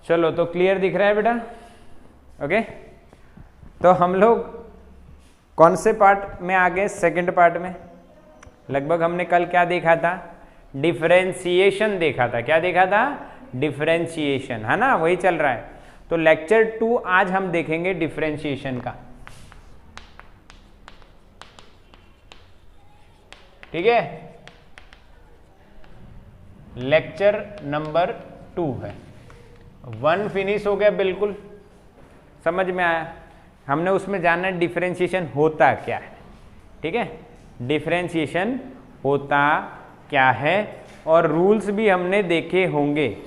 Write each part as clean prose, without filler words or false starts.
चलो तो क्लियर दिख रहा है बेटा? ओके, तो हम लोग कौन से पार्ट में आ गए? सेकंड पार्ट में। लगभग हमने कल क्या देखा था? डिफरेंशिएशन देखा था। क्या देखा था? डिफरेंशिएशन, है ना? वही चल रहा है। तो लेक्चर 2 आज हम देखेंगे डिफरेंशिएशन का। ठीक है, लेक्चर नंबर 2 है। 1 फिनिश हो गया, बिल्कुल समझ में आया। हमने उसमें जानना है डिफरेंशिएशन होता क्या है। ठीक है, डिफरेंशिएशन होता क्या है, और रूल्स भी हमने देखे होंगे।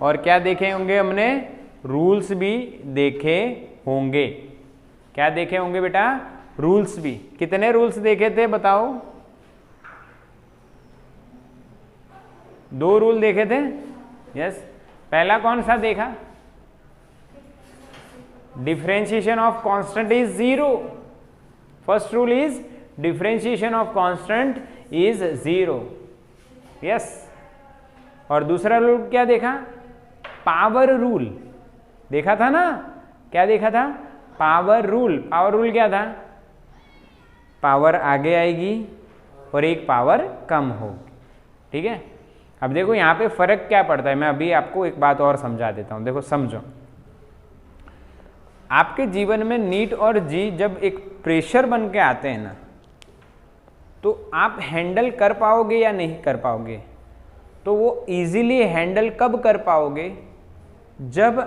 और क्या देखे होंगे हमने? रूल्स भी देखे होंगे। क्या देखे होंगे बेटा? रूल्स भी। कितने रूल्स देखे थे बताओ? 2 रूल देखे थे। यस, पहला कौन सा देखा? Differentiation of constant is 0। First rule is differentiation of constant is 0। Yes, और दूसरा रूल क्या देखा? पावर रूल देखा था ना? क्या देखा था? Power rule. पावर रूल क्या था? पावर आगे आएगी और एक पावर कम होगी। ठीक है, अब देखो यहां पे फर्क क्या पड़ता है। मैं अभी आपको एक बात और समझा देता हूं। देखो समझो, आपके जीवन में नीट और जी जब एक प्रेशर बन के आते हैं ना, तो आप हैंडल कर पाओगे या नहीं कर पाओगे? तो वो इजीली हैंडल कब कर पाओगे? जब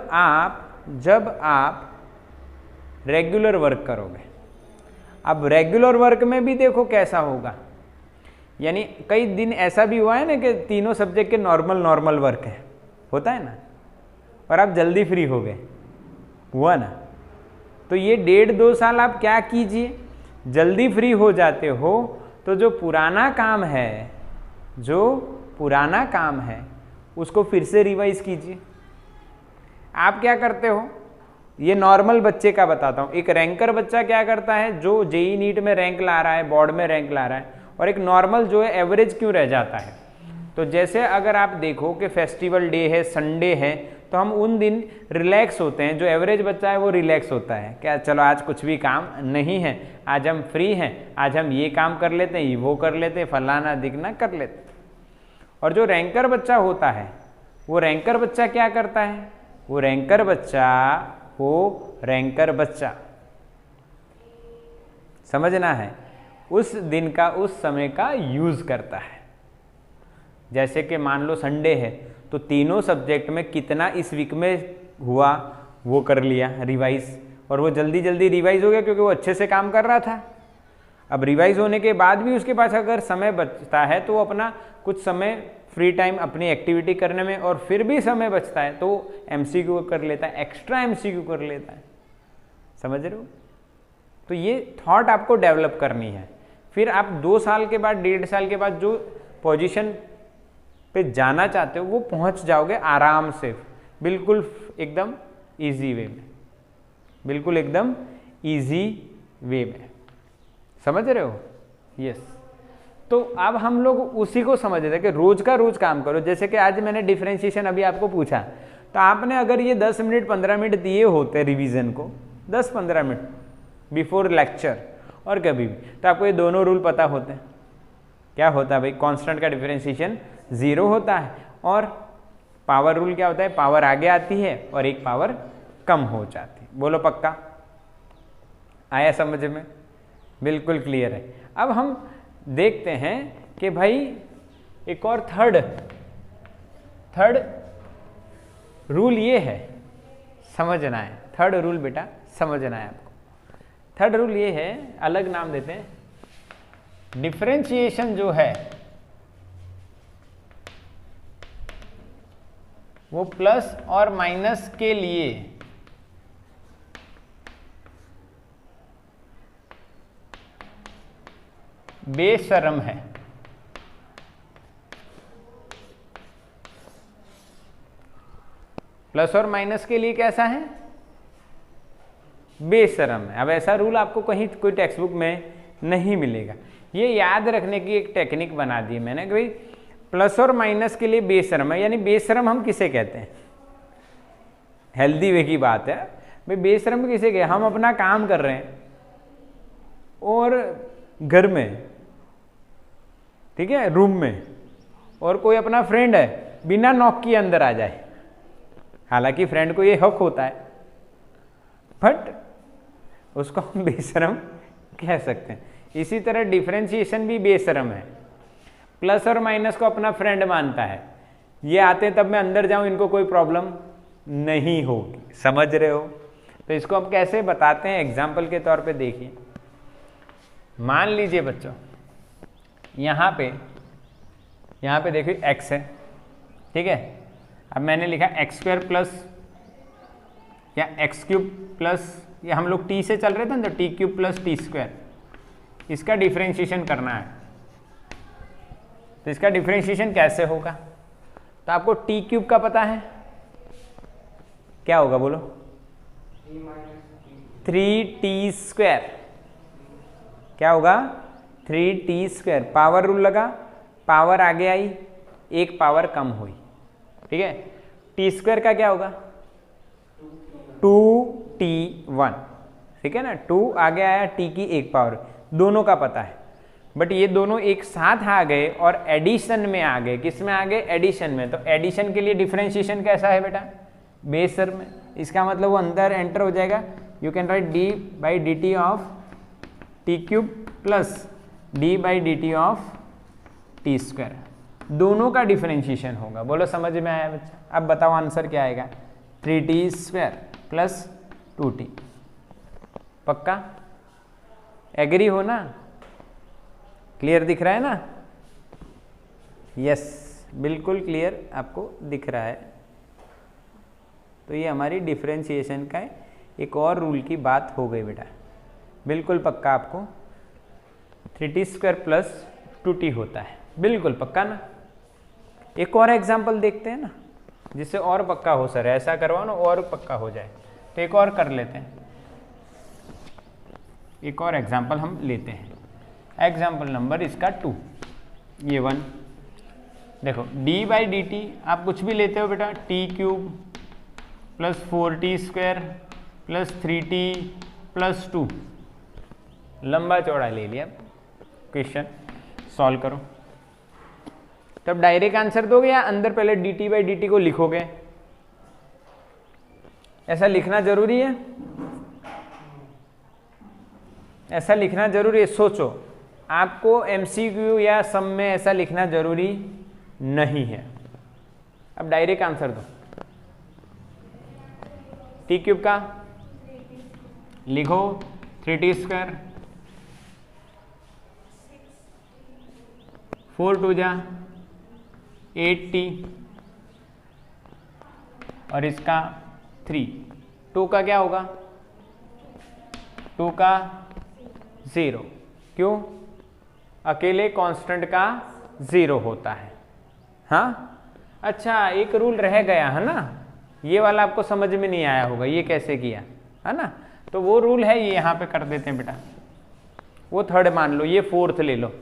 आप रेगुलर वर्क करोगे। अब रेगुलर वर्क में भी देखो कैसा होगा। यानी कई दिन ऐसा भी हुआ है ना कि तीनों सब्जेक्ट के नॉर्मल वर्क है, होता है ना, और आप जल्दी फ्री हो गए, हुआ ना? तो ये 1.5-2 साल आप क्या कीजिए, जल्दी फ्री हो जाते हो तो जो पुराना काम है उसको फिर से रिवाइज कीजिए। आप क्या करते हो? ये नॉर्मल बच्चे का बताता हूँ। एक रैंकर बच्चा क्या करता है, जो जेई नीट में रैंक ला रहा है, बोर्ड में रैंक ला रहा है, और एक नॉर्मल जो है एवरेज क्यों रह जाता है? तो जैसे अगर आप देखो कि फेस्टिवल डे है, संडे है, तो हम उन दिन रिलैक्स होते हैं। जो एवरेज बच्चा है वो रिलैक्स होता है, क्या चलो आज कुछ भी काम नहीं है, आज हम फ्री हैं, आज हम ये काम कर लेते हैं, वो कर लेते हैं, फलाना दिखना कर लेते हैं। और जो रैंकर बच्चा होता है, वो रैंकर बच्चा क्या करता है? वो रैंकर बच्चा समझना है, उस दिन का, उस समय का यूज करता है। जैसे कि मान लो संडे है, तो तीनों सब्जेक्ट में कितना इस वीक में हुआ वो कर लिया रिवाइज, और वो जल्दी जल्दी रिवाइज हो गया क्योंकि वो अच्छे से काम कर रहा था। अब रिवाइज होने के बाद भी उसके पास अगर समय बचता है तो वो अपना कुछ समय फ्री टाइम अपनी एक्टिविटी करने में, और फिर भी समय बचता है तो एमसीक्यू कर लेता है, एक्स्ट्रा एमसीक्यू कर लेता है। समझ रहे हो? तो ये थॉट आपको डेवलप करनी है। फिर आप 2 साल के बाद, 1.5 साल के बाद जो पोजीशन पे जाना चाहते हो वो पहुंच जाओगे आराम से, बिल्कुल एकदम इजी वे में, बिल्कुल एकदम इजी वे में। समझ रहे हो? यस। तो अब हम लोग उसी को समझ रहे थे कि रोज का रोज काम करो। जैसे कि आज मैंने डिफरेंशिएशन अभी आपको पूछा, तो आपने अगर ये 10 मिनट 15 मिनट दिए होते रिवीजन को, 10-15 मिनट बिफोर लेक्चर और कभी भी, तो आपको ये दोनों रूल पता होते हैं। क्या होता है भाई? कांस्टेंट का डिफरेंशिएशन 0 होता है, और पावर रूल क्या होता है? पावर आगे आती है और एक पावर कम हो जाती है। बोलो पक्का? आया समझ में? बिल्कुल क्लियर है। अब हम देखते हैं कि भाई एक और थर्ड रूल ये है, समझना है। थर्ड रूल बेटा समझना है आपको। थर्ड रूल ये है, अलग नाम देते हैं, डिफरेंशिएशन जो है वो प्लस और माइनस के लिए बेशर्म है। प्लस और माइनस के लिए कैसा है? बेशर्म है। अब ऐसा रूल आपको कहीं कोई टेक्स्ट बुक में नहीं मिलेगा। ये याद रखने की एक टेक्निक बना दी मैंने कि भाई प्लस और माइनस के लिए बेशर्म है। यानी बेशर्म हम किसे कहते हैं? हेल्दी वे की बात है भाई। बेशर्म किसे गए, हम अपना काम कर रहे हैं और घर में, ठीक है, रूम में, और कोई अपना फ्रेंड है बिना नॉक किए अंदर आ जाए, हालांकि फ्रेंड को ये हक होता है, बट उसको हम बेशर्म कह सकते हैं। इसी तरह डिफरेंशिएशन भी बेशर्म है। प्लस और माइनस को अपना फ्रेंड मानता है, ये आते हैं तब मैं अंदर जाऊं, इनको कोई प्रॉब्लम नहीं होगी, समझ रहे हो। तो इसको हम कैसे बताते हैं, एग्जाम्पल के तौर पे देखिए। मान लीजिए बच्चों, यहाँ पे देखिए x है, ठीक है। अब मैंने लिखा एक्स स्क्वायर प्लस या एक्स क्यूब प्लस, ये हम लोग t से चल रहे थे ना, तो T cube plus T square, इसका डिफरेंशिएशन करना है। तो इसका डिफरेंशिएशन कैसे होगा, तो आपको टी क्यूब का पता है, क्या होगा बोलो, 3t स्क्वायर। क्या होगा, 3t स्क्वायर। पावर रूल लगा, पावर आगे आई, एक पावर कम हुई, ठीक है। टी स्क्वायर का क्या होगा, 2t1, ठीक है ना। 2 आगे आया, t की एक पावर, दोनों का पता है। बट ये दोनों एक साथ आ गए और एडिशन में आ गए। किस में आ गए, एडिशन में। तो एडिशन के लिए डिफरेंशिएशन कैसा है बेटा, बेशर्म में। इसका मतलब वो अंदर एंटर हो जाएगा। You can write D by d t of T cube plus d by d t of T square, दोनों का डिफरेंशिएशन होगा। बोलो समझ में आया बच्चा। अब बताओ आंसर क्या आएगा, 3t स्क्वायर प्लस 2t। पक्का एग्री हो ना, क्लियर दिख रहा है ना, यस बिल्कुल क्लियर आपको दिख रहा है। तो ये हमारी डिफरेंशिएशन का एक और रूल की बात हो गई बेटा, बिल्कुल पक्का। आपको 3t स्क्वायर प्लस 2t होता है, बिल्कुल पक्का ना। एक और एग्जाम्पल देखते हैं ना, जिससे और पक्का हो। सर ऐसा करवाओ ना और पक्का हो जाए। तो एक और कर लेते हैं, एक और एग्जाम्पल हम लेते हैं। एग्जाम्पल नंबर इसका 2, ये 1। देखो डी बाई डी टी आप कुछ भी लेते हो बेटा, T cube plus 4t square plus 3t plus 2, लंबा चौड़ा ले लिया। क्वेश्चन सॉल्व करो, तब डायरेक्ट आंसर दोगे या अंदर पहले D T by d T को लिखोगे, ऐसा लिखना जरूरी है, ऐसा लिखना जरूरी है। सोचो, आपको एमसीक्यू या सम में ऐसा लिखना जरूरी नहीं है। अब डायरेक्ट आंसर दो। टी क्यूब का लिखो 3t स्क्वायर, 4 2 जा 8t, और इसका 3। 2 का क्या होगा, 2 का 0, क्यों, अकेले कांस्टेंट का 0 होता है। हाँ अच्छा, एक रूल रह गया है ना, ये वाला आपको समझ में नहीं आया होगा, ये कैसे किया है ना। तो वो रूल है, ये यहाँ पे कर देते हैं बेटा। वो थर्ड मान लो, ये फोर्थ ले लो।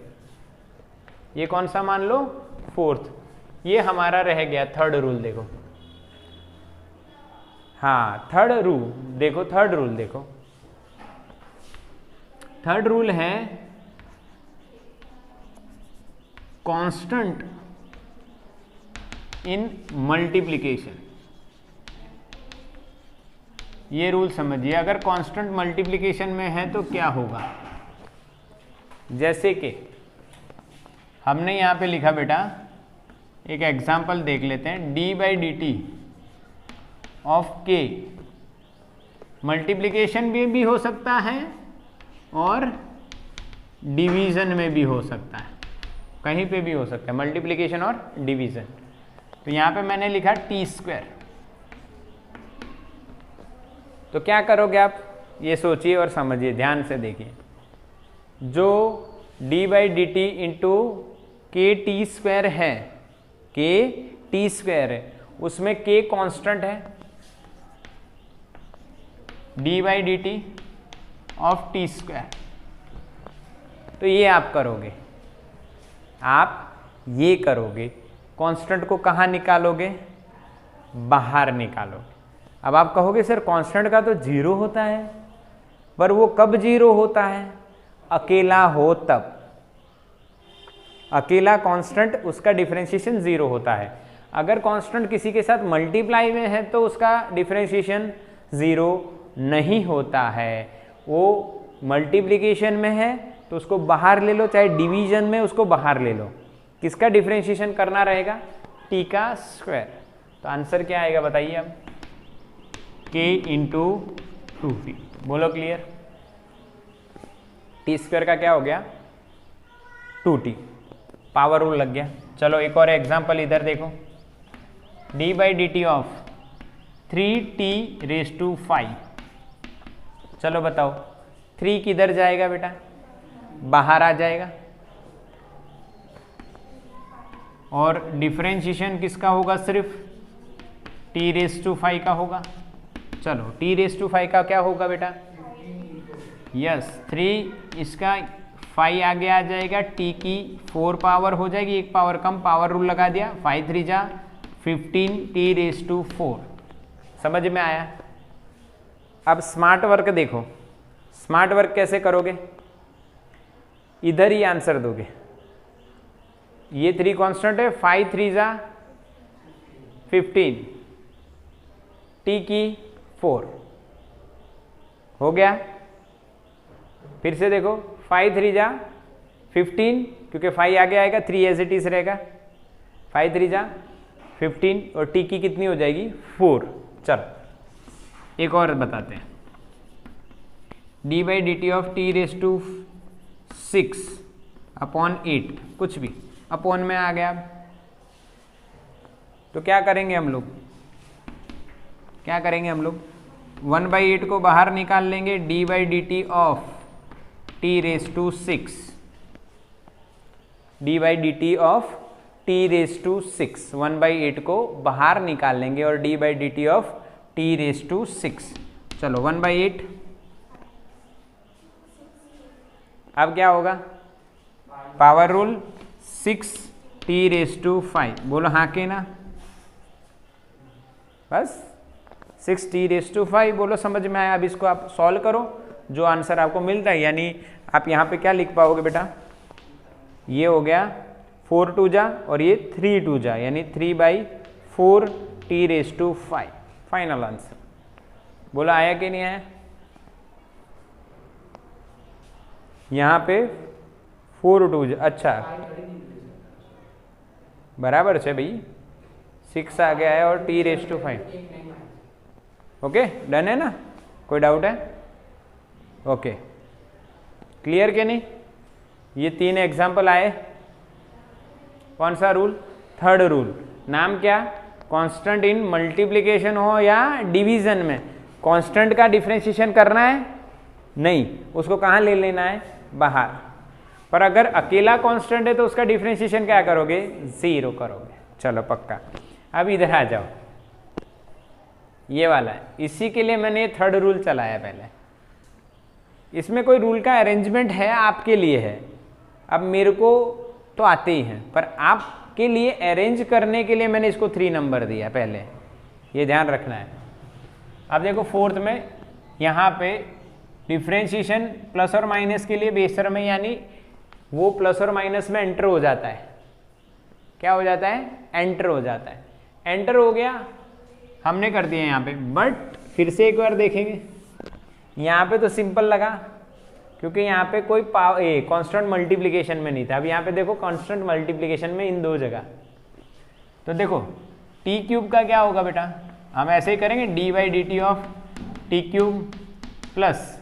ये कौन सा मान लो, फोर्थ। ये हमारा रह गया थर्ड रूल। देखो हाँ थर्ड रूल देखो, थर्ड रूल देखो, थर्ड रूल है कांस्टेंट इन मल्टीप्लिकेशन। ये रूल समझिए, अगर कांस्टेंट मल्टीप्लिकेशन में है तो क्या होगा। जैसे कि हमने यहाँ पे लिखा बेटा, एक एग्जाम्पल देख लेते हैं। D by d t of के मल्टीप्लिकेशन में भी हो सकता है और डिवीजन में भी हो सकता है, कहीं पे भी हो सकता है, मल्टीप्लिकेशन और डिवीजन। तो यहाँ पे मैंने लिखा टी स्क्वायर। तो क्या करोगे आप, ये सोचिए और समझिए, ध्यान से देखिए। जो D by d T into के टी स्क्वायर है, के टी स्क्वायर है, उसमें के कांस्टेंट है, d by d t of T square. तो ये आप करोगे, आप ये करोगे, कांस्टेंट को कहाँ निकालोगे, बाहर निकालोगे। अब आप कहोगे सर कांस्टेंट का तो जीरो होता है, पर वो कब जीरो होता है? अकेला हो तब। अकेला कांस्टेंट उसका डिफरेंशिएशन जीरो होता है। अगर कांस्टेंट किसी के साथ मल्टीप्लाई में है तो उसका डिफरेंशिएशन जीरो नहीं होता है। वो मल्टीप्लिकेशन में है तो उसको बाहर ले लो, चाहे डिवीजन में उसको बाहर ले लो। किसका डिफरेंशिएशन करना रहेगा? टी का स्क्वायर। तो आंसर क्या आएगा बताइए अब? k into 2t। बोलो क्लियर? टी स्क्वायर का क्या हो गया? 2t। पावर रूल लग गया। चलो एक और एग्जांपल इधर देखो। D by d t of 3t⁵। चलो बताओ 3 किधर जाएगा बेटा? बाहर आ जाएगा। और डिफरेंशिएशन किसका होगा? सिर्फ t⁵ का होगा। चलो t⁵ का क्या होगा बेटा? यस 3, इसका 5 आगे आ जाएगा, t की 4 पावर हो जाएगी, एक पावर कम, पावर रूल लगा दिया। 5 3 जा 15 t⁴। समझ में आया? अब स्मार्ट वर्क देखो। स्मार्ट वर्क कैसे करोगे? इधर ही आंसर दोगे। ये 3 कांस्टेंट है, 5 3 जा 15, t की 4 हो गया। फिर से देखो 5 3 जा 15, क्योंकि 5 आगे आएगा, 3 एज इट इज रहेगा। 5 3 जा 15 और t की कितनी हो जाएगी? 4। चलो एक और बताते हैं। D by d t of t⁶ upon 8, कुछ भी अपॉन में आ गया। अब तो क्या करेंगे हम लोग? 1/8 को बाहर निकाल लेंगे। D by d t of t⁶, D by d t of t⁶, 1/8 को बाहर निकाल लेंगे और D by d t of t⁶। चलो 1/8। अब क्या होगा? Power rule 6t⁵। बोलो हाँ के ना? बस 6t⁵ बोलो। समझ में आया? अब इसको आप सॉल्व करो, जो आंसर आपको मिलता है। यानी आप यहाँ पे क्या लिख पाओगे बेटा? ये हो गया 4 2 जा और ये 3 2 जा, यानी 3/4 t⁵। Final answer. बोलो आया कि नहीं आया? यहाँ पे 4 2 जा, अच्छा बराबर है भाई, 6 आ गया है और t⁵। ओके डन है ना? कोई डाउट है? ओके क्लियर के नहीं? ये 3 एग्जाम्पल आए। कौन सा रूल? Third rule. नाम क्या? कांस्टेंट इन मल्टीप्लिकेशन हो या डिवीजन में, कांस्टेंट का डिफरेंशिएशन करना है नहीं, उसको कहाँ ले लेना है? बाहर। पर अगर अकेला कांस्टेंट है तो उसका डिफरेंशिएशन क्या करोगे? 0 करोगे। चलो पक्का। अब इधर आ जाओ, ये वाला है, इसी के लिए मैंने थर्ड रूल चलाया पहले। इसमें कोई रूल का अरेंजमेंट है आपके लिए है। अब मेरे को तो आते ही हैं, पर आपके लिए अरेंज करने के लिए मैंने इसको 3 नंबर दिया पहले, ये ध्यान रखना है। अब देखो फोर्थ में यहाँ पे डिफ्रेंशिएशन प्लस और माइनस के लिए बेसर में, यानी वो प्लस और माइनस में एंटर हो जाता है। क्या हो जाता है? एंटर हो जाता है। एंटर हो गया, हमने कर दिया यहाँ पे। बट फिर से एक बार देखेंगे, यहाँ पे तो सिंपल लगा क्योंकि यहाँ पे कोई कांस्टेंट मल्टीप्लिकेशन में नहीं था। अब यहाँ पे देखो कांस्टेंट मल्टीप्लिकेशन में इन 2 जगह। तो देखो t³ का क्या होगा बेटा? हम ऐसे ही करेंगे, d by d t of t³ plus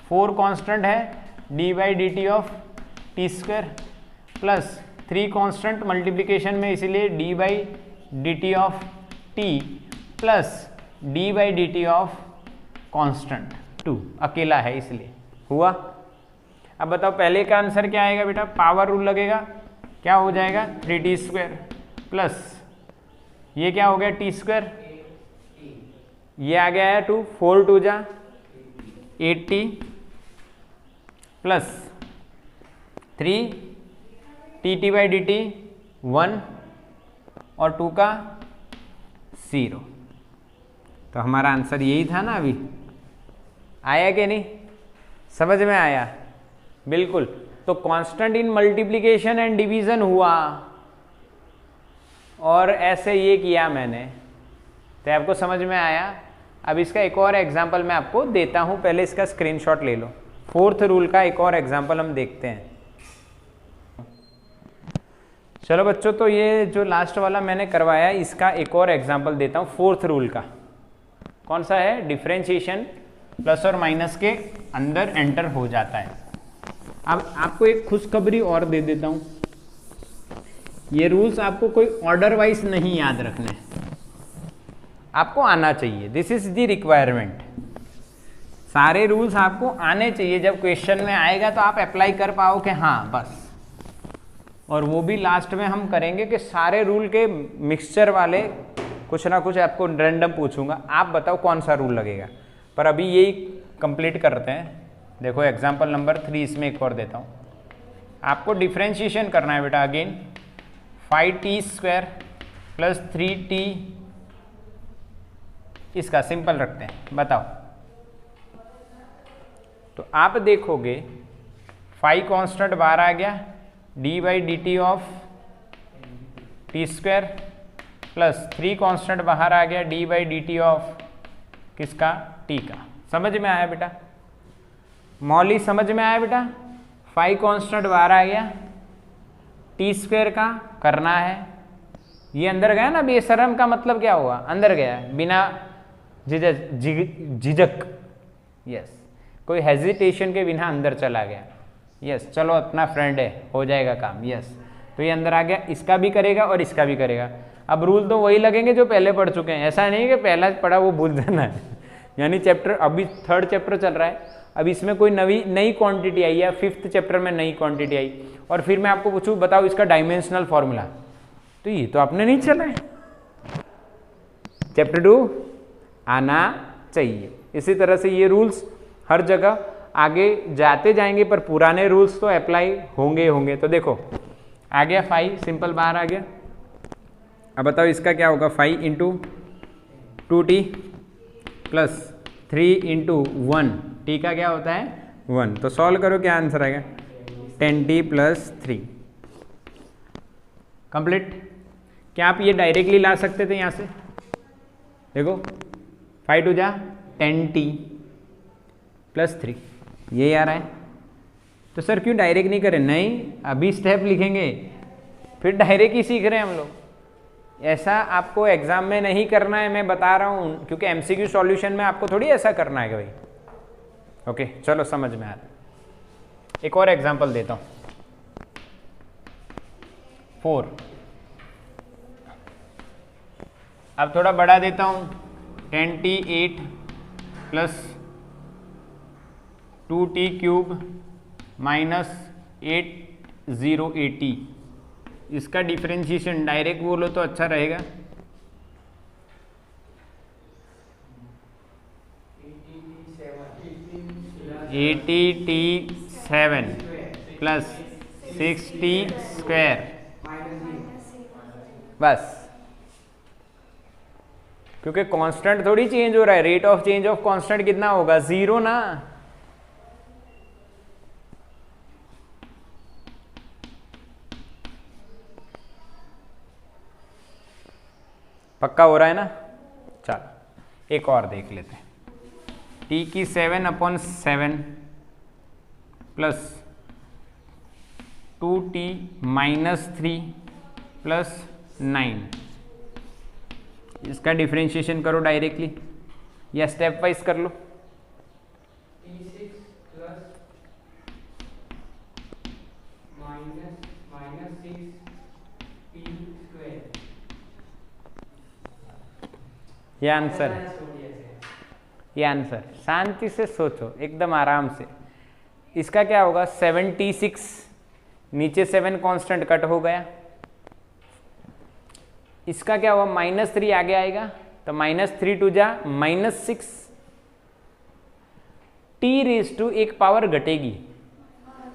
4 constant है, d by d t of t² plus 3 constant multiplication में, इसीलिए d by d t of t plus d by d t of constant 2, अकेला है इसलिए हुआ। अब बताओ पहले का आंसर क्या आएगा बेटा? पावर रूल लगेगा, क्या हो जाएगा? 3t² प्लस ये क्या हो गया? t², ये आ गया है 2, 4 2 जा 8t plus 3 tt by d T 1 और 2 का 0। तो हमारा आंसर यही था ना। अभी आया कि नहीं, समझ में आया? बिल्कुल। तो constant in multiplication and division हुआ और ऐसे ये किया मैंने, तो आपको समझ में आया। अब इसका एक और एग्जांपल मैं आपको देता हूं, पहले इसका स्क्रीनशॉट ले लो। फोर्थ रूल का एक और एग्जांपल हम देखते हैं। चलो बच्चों, तो ये जो लास्ट वाला मैंने करवाया, इसका एक और एग्जांपल देता हूं फोर्थ रूल का। कौन सा है? डिफरेंशिएशन प्लस और माइनस के अंदर एंटर हो जाता है। अब आपको एक खुशखबरी और दे देता हूं, ये रूल्स आपको कोई ऑर्डर वाइज नहीं याद रखने, आपको आना चाहिए। This is the requirement. सारे रूल्स आपको आने चाहिए, जब क्वेश्चन में आएगा तो आप अप्लाई कर पाओ कि हाँ बस। और वो भी लास्ट में हम करेंगे कि सारे रूल के मिक्सचर वाले कुछ ना कुछ आपको रैंडम पूछूंगा, आप बताओ कौन सा रूल लगेगा। पर अभी यही कंप्लीट करते हैं। देखो एग्जांपल नंबर 3, इसमें एक और देता हूँ। आपको डिफरेंशिएशन करना है बेटा। अगेन 5t² प्लस 3t, इसका सिंपल रखते हैं, बताओ। तो आप देखोगे 5 कांस्टेंट बाहर आ गया, d/dt of t² plus 3 constant बाहर आ गया, d/dt ऑफ किसका? t का। समझ में आया बेटा? मौली समझ में आया बेटा? 5 कांस्टेंट बाहर आ गया, t² का करना है, ये अंदर गया ना। बेशरम का मतलब क्या हुआ? अंदर गया बिना झिझक, यस, कोई हेजिटेशन के बिना अंदर चला गया। यस, चलो अपना फ्रेंड है, हो जाएगा काम। यस, तो ये अंदर आ गया, इसका भी करेगा और इसका भी करेगा। अब रूल तो वही लगेंगे जो पहले पढ़ चुके हैं, ऐसा नहीं कि पहला पढ़ा वो भूल जाना है। यानी चैप्टर अभी 3rd चैप्टर चल रहा है, अब इसमें कोई नई क्वांटिटी आई है, 5th चैप्टर में नई क्वांटिटी आई, और फिर मैं आपको पूछूं बताओ इसका डायमेंशनल फॉर्मूला, तो ये तो आपने नहीं चला है। चैप्टर 2 आना चाहिए। इसी तरह से ये रूल्स हर जगह आगे जाते जाएंगे, पर पुराने रूल्स तो अप्लाई होंगे। तो देखो आ गया 5 सिंपल बाहर आ गया। अब बताओ इसका क्या होगा? 5 × 2t प्लस 3 × 1, t का क्या होता है? 1। तो सॉल्व करो, क्या आंसर आएगा? 10t plus 3। कंप्लीट। क्या आप ये डायरेक्टली ला सकते थे यहाँ से? देखो 5 2 जा 10t प्लस 3, ये आ रहा है। तो सर क्यों डायरेक्ट नहीं करें? नहीं, अभी स्टेप लिखेंगे, फिर डायरेक्ट ही सीख रहे हैं हम लोग। ऐसा आपको एग्जाम में नहीं करना है, मैं बता रहा हूँ, क्योंकि एमसीक्यू सॉल्यूशन में आपको थोड़ी ऐसा करना है कि भाई। ओके, चलो समझ में आ रहा। एक और एग्जांपल देता हूँ। 4, अब थोड़ा बड़ा देता हूँ। 10t8 plus 2t³ minus 808t, इसका डिफरेंशिएशन डायरेक्ट बोलो तो अच्छा रहेगा। (80t7 प्लस 6t²) बस, क्योंकि कांस्टेंट थोड़ी चेंज हो रहा है, rate of change of constant कितना होगा? 0 ना। पक्का हो रहा है ना? चलो एक और देख लेते हैं। t⁷ प्लस 2t - 3 प्लस 9, इसका डिफरेंशिएशन करो डायरेक्टली या स्टेप वाइज कर लो। t6 प्लस माइनस 6t², ये आंसर है। ये आंसर, शांति से सोचो, एकदम आराम से। इसका क्या होगा? 76, नीचे 7 कांस्टेंट कट हो गया। इसका क्या होगा? -3 आगे आएगा, तो -3 2 जा -6, t⁻⁴ एक पावर घटेगी,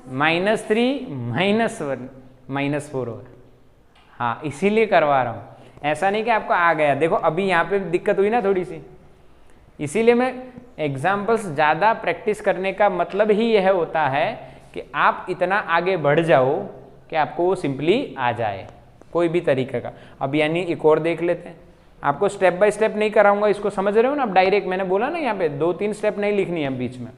-3 -1 -4 होगा। हाँ, इसीलिए करवा रहा हूँ, ऐसा नहीं कि आपको आ गया। देखो अभी यहाँ पे दिक्कत हुई ना थोड़ी सी, इसीलिए मैं एग्जाम्पल्स ज़्यादा प्रैक्टिस करने का मतलब ही यह होता है कि आप इतना आगे बढ़ जाओ कि आपको वो सिंपली आ जाए कोई भी तरीके का। अब यानी एक और देख लेते हैं, आपको स्टेप बाय स्टेप नहीं कराऊंगा, इसको समझ रहे हो ना। अब डायरेक्ट मैंने बोला ना यहाँ पे 2-3 स्टेप नहीं लिखनी है बीच में,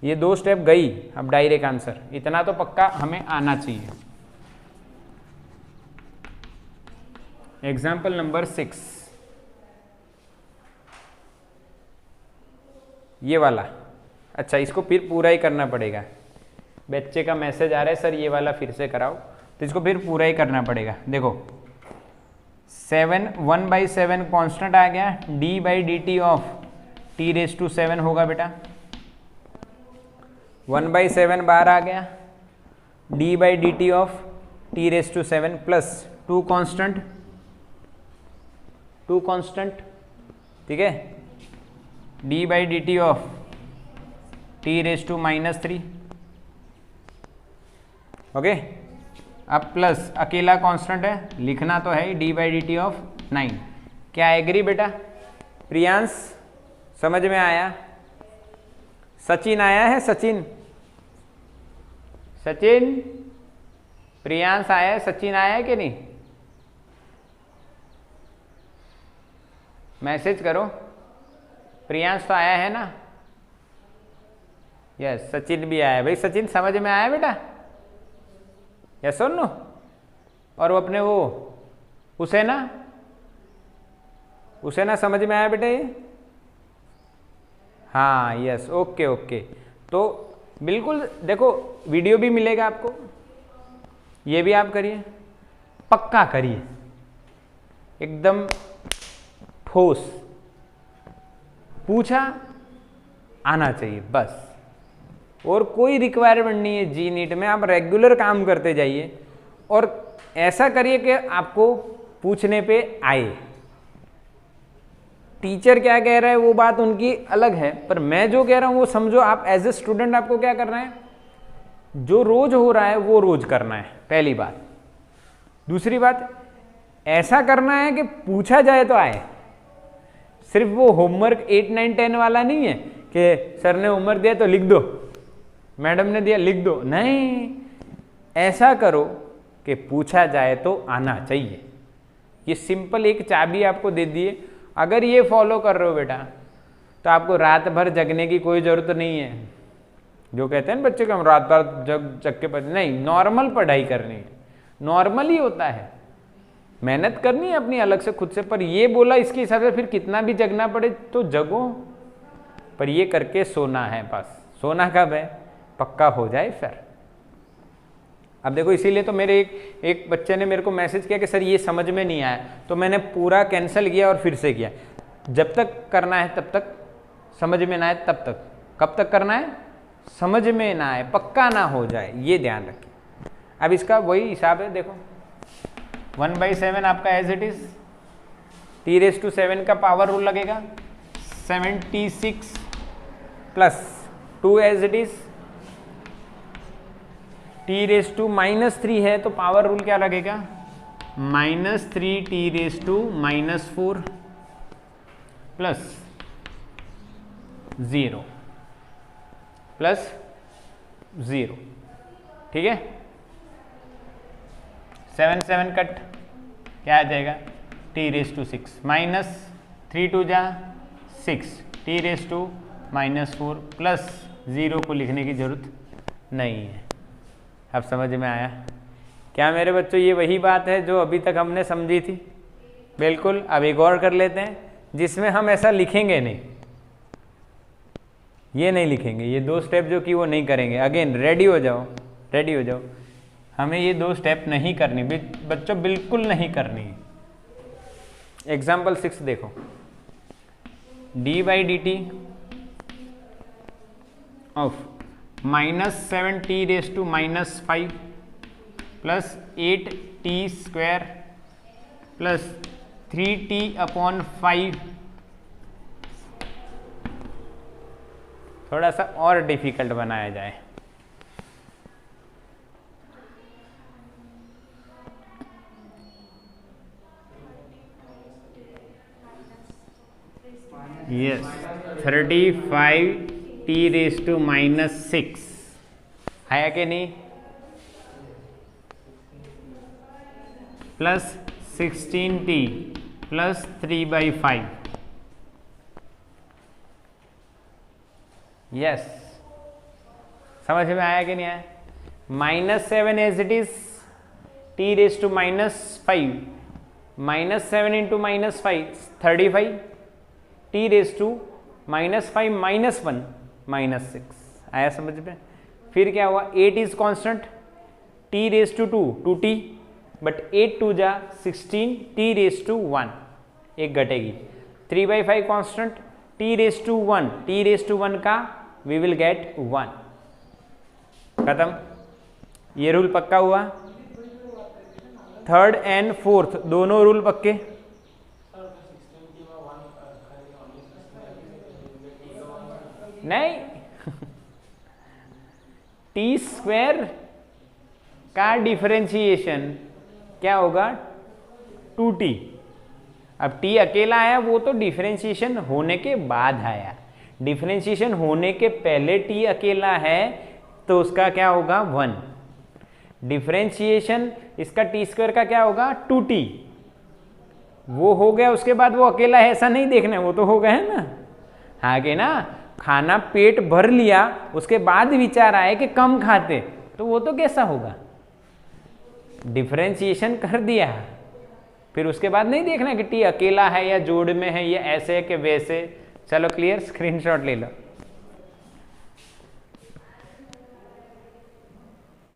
ये 2 स्टेप गई, अब डायरेक्ट आंसर, इतना तो पक्का हमें आना चाहिए। एग्जाम्पल नंबर 6, ये वाला। अच्छा, इसको फिर पूरा ही करना पड़ेगा, बच्चे का मैसेज आ रहा है सर ये वाला फिर से कराओ, तो इसको फिर पूरा ही करना पड़ेगा। देखो 1/7 कांस्टेंट आ गया, d/dt ऑफ t⁻7 होगा बेटा, 1/7 बार आ गया, d/dt of t⁻7 plus 2 constant, ठीक है, d/dt ऑफ t⁻−3, ओके। अब प्लस अकेला कांस्टेंट है, लिखना तो है d/dt ऑफ 9। क्या एग्री बेटा? प्रियांश समझ में आया? सचिन आया है? सचिन प्रियांश आया है, सचिन आया है कि नहीं? मैसेज करो, प्रियांश तो आया है ना? यस, सचिन भी आया। भाई सचिन समझ में आया बेटा? यस और नो? और वो अपने वो हुसैना समझ में आया बेटा ये? हाँ यस, ओके ओके। तो बिल्कुल देखो, वीडियो भी मिलेगा आपको, ये भी आप करिए, पक्का करिए, एकदम ठोस, पूछा आना चाहिए बस, और कोई रिक्वायरमेंट नहीं है जी नीट में। आप रेगुलर काम करते जाइए और ऐसा करिए कि आपको पूछने पे आए। टीचर क्या कह रहा है वो बात उनकी अलग है, पर मैं जो कह रहा हूं वो समझो। आप एज ए स्टूडेंट आपको क्या करना है, जो रोज हो रहा है वो रोज करना है, पहली बात। दूसरी बात, ऐसा करना है कि पूछा जाए तो आए। सिर्फ वो होमवर्क 8, 9, 10 वाला नहीं है कि सर ने होमवर्क दिया तो लिख दो, मैडम ने दिया लिख दो, नहीं, ऐसा करो कि पूछा जाए तो आना चाहिए। ये सिंपल एक चाबी आपको दे दिए, अगर ये फॉलो कर रहे हो बेटा तो आपको रात भर जगने की कोई जरूरत नहीं है। जो कहते हैं ना बच्चे को हम रात भर जग के पढ़, नहीं, नॉर्मल पढ़ाई करनी है, नॉर्मल ही होता है, मेहनत करनी है अपनी अलग से खुद से। पर ये बोला इसके हिसाब से फिर कितना भी जगना पड़े तो जगो, पर ये करके सोना है बस। सोना कब है? पक्का हो जाए फिर। अब देखो, इसीलिए तो मेरे एक बच्चे ने मेरे को मैसेज किया कि सर ये समझ में नहीं आया, तो मैंने पूरा कैंसिल किया और फिर से किया। जब तक करना है तब तक, समझ में ना आए तब तक। कब तक करना है? समझ में ना आए, पक्का ना हो जाए, ये ध्यान रखिए। अब इसका वही हिसाब है, देखो 1/7 आपका एज इट इज, t⁻7 का पावर रूल लगेगा, 76 plus 2 as it is, t⁻−3 है तो पावर रूल क्या लगेगा, -3t⁻⁻4 प्लस 0 ठीक है। 7 कट, क्या आ जाएगा, t⁻6 -3 2 जा 6, t⁻⁻4 प्लस 0 को लिखने की जरूरत नहीं है। अब समझ में आया क्या मेरे बच्चों? ये वही बात है जो अभी तक हमने समझी थी, बिल्कुल। अब एक और कर लेते हैं जिसमें हम ऐसा लिखेंगे नहीं, ये नहीं लिखेंगे, ये 2 स्टेप जो कि वो नहीं करेंगे। अगेन रेडी हो जाओ, रेडी हो जाओ, हमें ये 2 स्टेप नहीं करनी बच्चों, बिल्कुल नहीं करनी। एग्जाम्पल 6 देखो, d/dt of -7t⁻⁻5 plus 8t² plus 3t/5, थोड़ा सा और डिफिकल्ट बनाया जाए। यस 35t⁻⁶ आया कि नहीं? Plus 16t plus 3/5। यस, समझ में आया कि नहीं आया? -7 as it is t⁻⁻5 -7 into -5 35 t⁻⁻5 -1 -6 आया समझ में? फिर क्या हुआ? 8 is constant t⁻2 2t but 8 2 जा 16 t⁻1 एक घटेगी। 3/5 कॉन्स्टेंट t⁻1 का वी विल गेट 1। खत्म, ये रूल पक्का हुआ। थर्ड एंड फोर्थ दोनों रूल पक्के। नहीं t² का डिफरेंशिएशन क्या होगा? 2t। अब t अकेला आया वो तो डिफरेंशिएशन होने के बाद आया, डिफरेंशिएशन होने के पहले t अकेला है तो उसका क्या होगा? 1। डिफरेंशिएशन इसका t² का क्या होगा? 2t। वो हो गया, उसके बाद वो अकेला है ऐसा नहीं देखना है, वो तो हो गया है ना। आगे ना खाना पेट भर लिया उसके बाद विचार आया कि कम खाते, तो वो तो कैसा होगा? डिफरेंशिएशन कर दिया, फिर उसके बाद नहीं देखना कि t अकेला है या जोड़ में है या ऐसे है कि वैसे। चलो क्लियर, स्क्रीनशॉट ले लो।